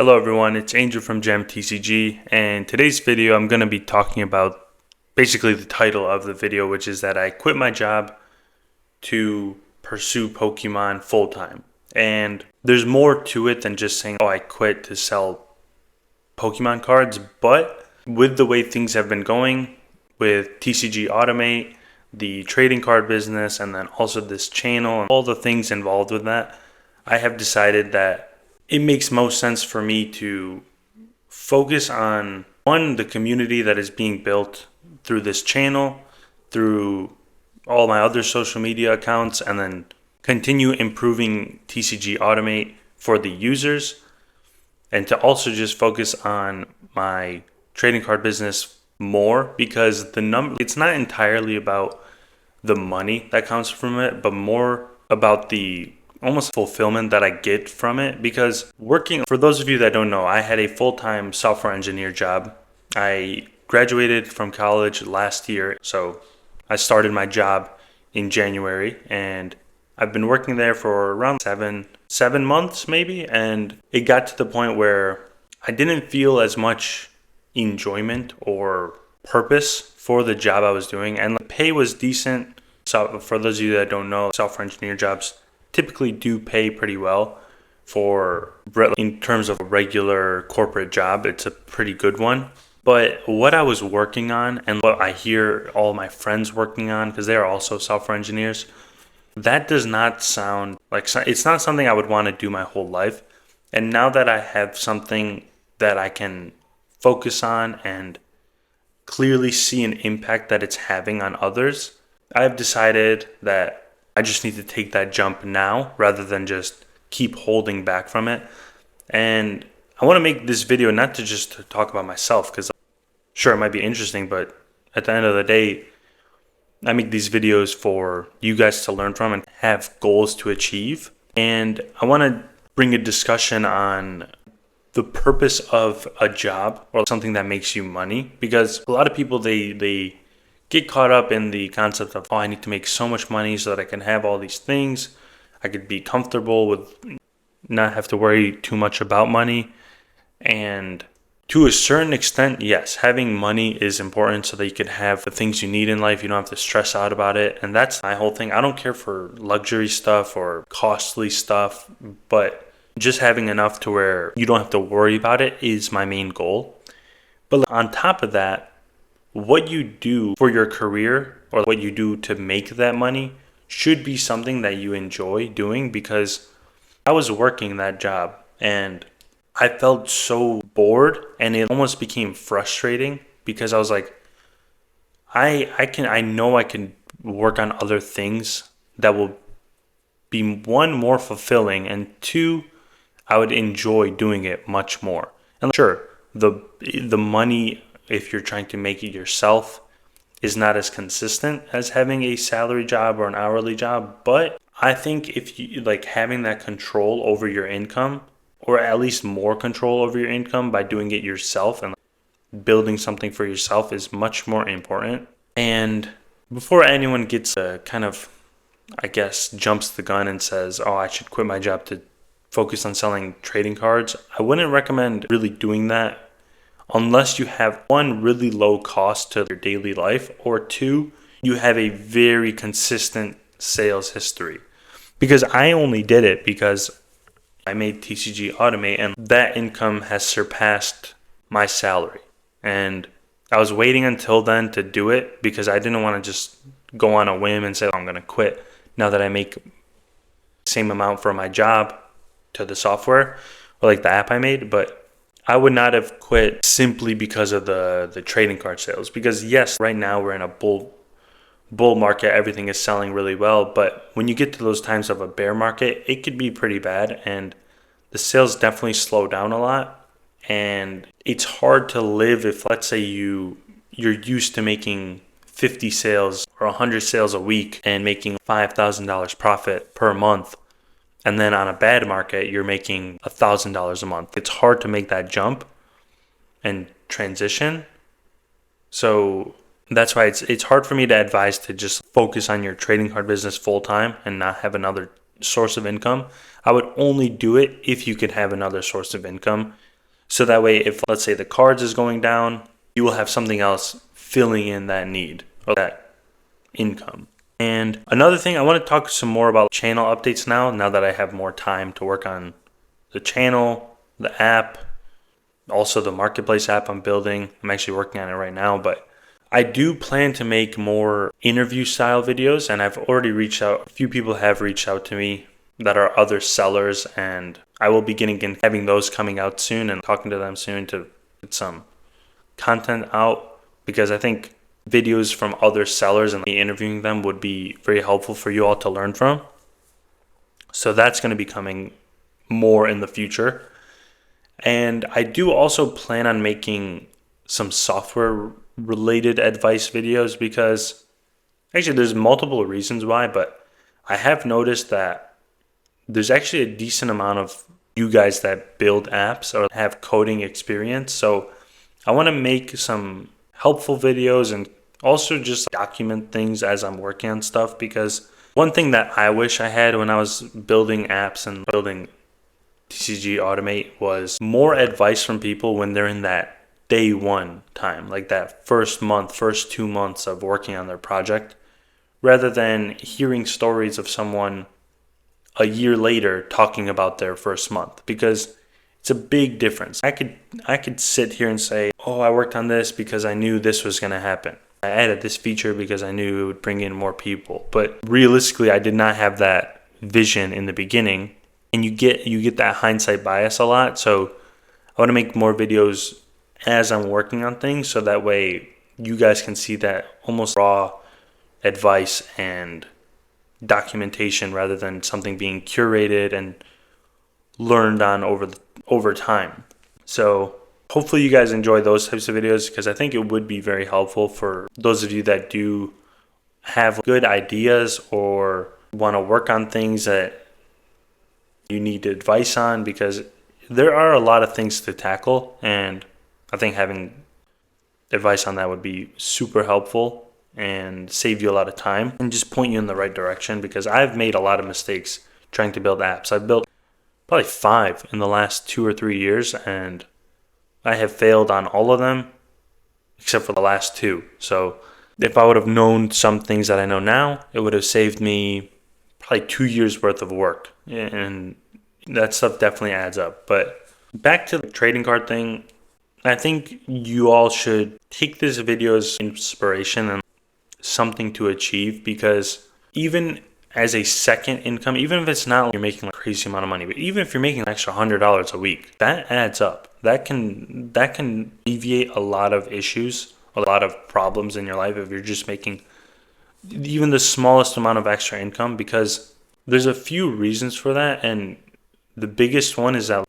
Hello everyone, it's Angel from Gem TCG, and today's video I'm going to be talking about basically the title of the video, which is that I quit my job to pursue Pokemon full-time. And there's more to it than just saying, oh, I quit to sell Pokemon cards, but with the way things have been going with TCG Automate, the trading card business, and then also this channel and all the things involved with that, I have decided that it makes most sense for me to focus on, one, the community that is being built through this channel, through all my other social media accounts, and then continue improving TCG Automate for the users, and to also just focus on my trading card business more, because it's not entirely about the money that comes from it, but more about the almost fulfillment that I get from it. Because working, for those of you that don't know, I had a full-time software engineer job. I graduated from college last year, so I started my job in January, and I've been working there for around seven months maybe, and it got to the point where I didn't feel as much enjoyment or purpose for the job I was doing, and the pay was decent. So for those of you that don't know, software engineer jobs typically do pay pretty well in terms of a regular corporate job. It's a pretty good one. But what I was working on and what I hear all my friends working on, because they are also software engineers, that does not sound like, it's not something I would want to do my whole life. And now that I have something that I can focus on and clearly see an impact that it's having on others, I've decided that I just need to take that jump now rather than just keep holding back from it. And I want to make this video not to just talk about myself, because sure, it might be interesting, but at the end of the day, I make these videos for you guys to learn from and have goals to achieve. And I want to bring a discussion on the purpose of a job or something that makes you money, because a lot of people, they get caught up in the concept of, oh, I need to make so much money so that I can have all these things. I could be comfortable with not have to worry too much about money. And to a certain extent, yes, having money is important so that you could have the things you need in life. You don't have to stress out about it. And that's my whole thing. I don't care for luxury stuff or costly stuff, but just having enough to where you don't have to worry about it is my main goal. But on top of that, what you do for your career or what you do to make that money should be something that you enjoy doing, because I was working that job and I felt so bored and it almost became frustrating, because I was like, I know I can work on other things that will be, one, more fulfilling, and two, I would enjoy doing it much more. And sure, the money, if you're trying to make it yourself, is not as consistent as having a salary job or an hourly job. But I think if you like having that control over your income, or at least more control over your income by doing it yourself and building something for yourself, is much more important. And before anyone gets kind of, I guess, jumps the gun and says, oh, I should quit my job to focus on selling trading cards, I wouldn't recommend really doing that unless you have, one, really low cost to your daily life, or two, you have a very consistent sales history. Because I only did it because I made TCG Automate, and that income has surpassed my salary. And I was waiting until then to do it because I didn't want to just go on a whim and say, oh, I'm going to quit now that I make the same amount for my job to the software or like the app I made. But I would not have quit simply because of the trading card sales. Because yes, right now we're in a bull market. Everything is selling really well. But when you get to those times of a bear market, it could be pretty bad. And the sales definitely slow down a lot. And it's hard to live if, let's say, you're used to making 50 sales or 100 sales a week and making $5,000 profit per month. And then on a bad market, you're making $1,000 a month. It's hard to make that jump and transition. So that's why it's hard for me to advise to just focus on your trading card business full time and not have another source of income. I would only do it if you could have another source of income So that way, if let's say the cards is going down, you will have something else filling in that need or that income. And another thing, I want to talk some more about channel updates now that I have more time to work on the channel, the app, also the marketplace app I'm building. I'm actually working on it right now, but I do plan to make more interview style videos, and I've already reached out. A few people have reached out to me that are other sellers, and I will be having those coming out soon and talking to them soon to get some content out, because I think videos from other sellers and interviewing them would be very helpful for you all to learn from. So that's going to be coming more in the future. And I do also plan on making some software related advice videos, because actually there's multiple reasons why, but I have noticed that there's actually a decent amount of you guys that build apps or have coding experience. So I want to make some helpful videos and also just document things as I'm working on stuff, because one thing that I wish I had when I was building apps and building TCG Automate was more advice from people when they're in that day one time, like that first 2 months of working on their project, rather than hearing stories of someone a year later talking about their first month, because it's a big difference. I could sit here and say, oh, I worked on this because I knew this was going to happen. I added this feature because I knew it would bring in more people. But realistically, I did not have that vision in the beginning, and you get that hindsight bias a lot. So I want to make more videos as I'm working on things, so that way you guys can see that almost raw advice and documentation rather than something being curated and learned on over time. So hopefully you guys enjoy those types of videos, because I think it would be very helpful for those of you that do have good ideas or want to work on things that you need advice on, because there are a lot of things to tackle, and I think having advice on that would be super helpful and save you a lot of time and just point you in the right direction, because I've made a lot of mistakes trying to build apps. I've built probably 5 in the last 2 or 3 years, and I have failed on all of them except for the last 2. So if I would have known some things that I know now, it would have saved me probably 2 years worth of work, and that stuff definitely adds up. But back to the trading card thing, I think you all should take this video as inspiration and something to achieve, because even as a second income, even if it's not like you're making a crazy amount of money, but even if you're making an extra $100 a week, that adds up. That can alleviate a lot of issues, a lot of problems in your life if you're just making even the smallest amount of extra income, because there's a few reasons for that. And the biggest one is that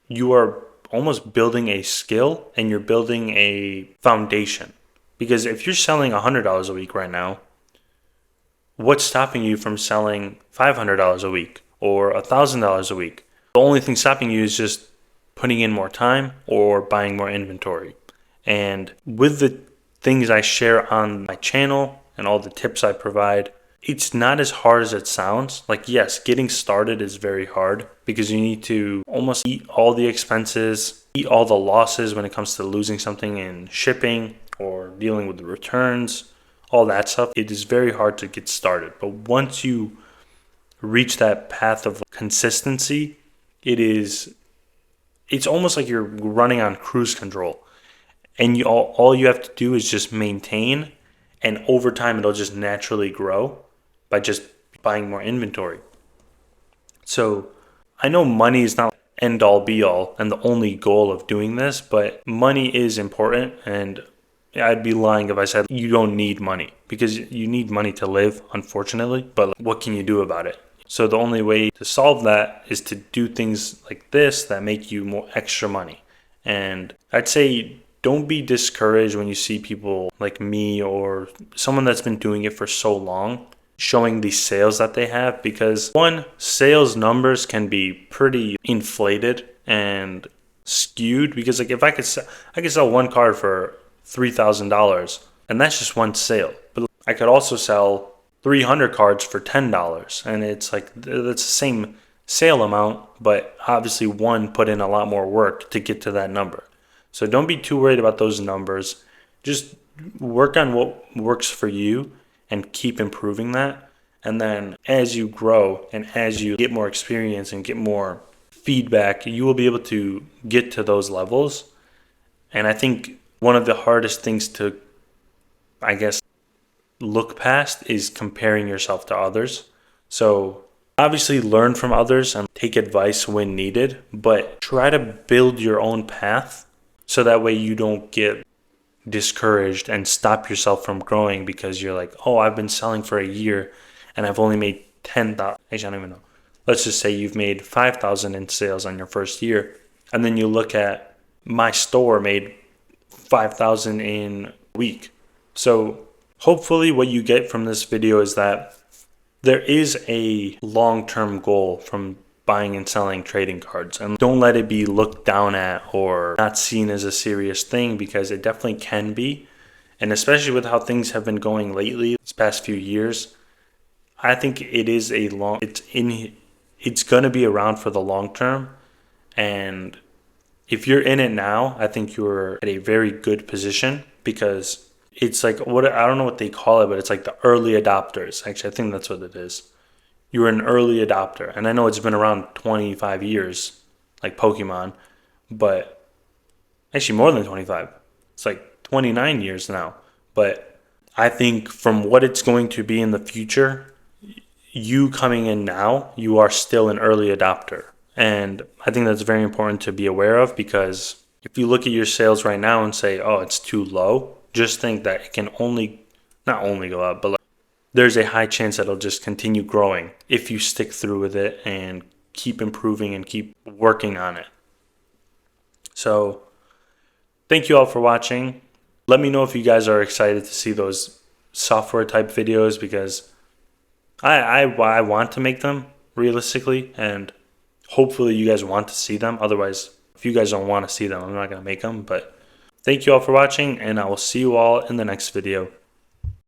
you are almost building a skill and you're building a foundation. Because if you're selling $100 a week right now, what's stopping you from selling $500 a week or $1,000 a week? The only thing stopping you is just putting in more time or buying more inventory. And with the things I share on my channel and all the tips I provide, it's not as hard as it sounds. Like, yes, getting started is very hard, because you need to almost eat all the expenses, eat all the losses when it comes to losing something in shipping or dealing with the returns, all that stuff. It is very hard to get started. But once you reach that path of consistency, it's almost like you're running on cruise control. And all you have to do is just maintain, and over time it'll just naturally grow by just buying more inventory. So I know money is not end all be all and the only goal of doing this, but money is important, and I'd be lying if I said you don't need money, because you need money to live, unfortunately, but what can you do about it? So the only way to solve that is to do things like this that make you more extra money. And I'd say don't be discouraged when you see people like me or someone that's been doing it for so long showing the sales that they have, because one, sales numbers can be pretty inflated and skewed, because like if I could sell one card for $3,000, and that's just one sale, but I could also sell 300 cards for $10, and it's like that's the sale amount, but obviously one put in a lot more work to get to that number. So don't be too worried about those numbers. Just work on what works for you and keep improving that. And then as you grow and as you get more experience and get more feedback, you will be able to get to those levels. And I think one of the hardest things to, I guess, look past is comparing yourself to others. So obviously learn from others and take advice when needed, but try to build your own path so that way you don't get discouraged and stop yourself from growing because you're like, oh, I've been selling for a year and I've only made 10,000. Actually, I don't even know. Let's just say you've made 5,000 in sales on your first year. And then you look at my store made 5,000 in a week. So hopefully what you get from this video is that there is a long-term goal from buying and selling trading cards, and don't let it be looked down at or not seen as a serious thing, because it definitely can be. And especially with how things have been going lately this past few years, I think it's going to be around for the long term. And if you're in it now, I think you're at a very good position, because it's like, what, I don't know what they call it, but it's like the early adopters. Actually, I think that's what it is. You're an early adopter. And I know it's been around 25 years, like Pokemon, but actually more than 25. It's like 29 years now. But I think from what it's going to be in the future, you coming in now, you are still an early adopter. And I think that's very important to be aware of, because if you look at your sales right now and say, oh, it's too low, just think that it can not only go up, but like, there's a high chance that it'll just continue growing if you stick through with it and keep improving and keep working on it. So thank you all for watching. Let me know if you guys are excited to see those software type videos, because I want to make them realistically, and hopefully you guys want to see them. Otherwise, if you guys don't want to see them, I'm not going to make them. But thank you all for watching, and I will see you all in the next video.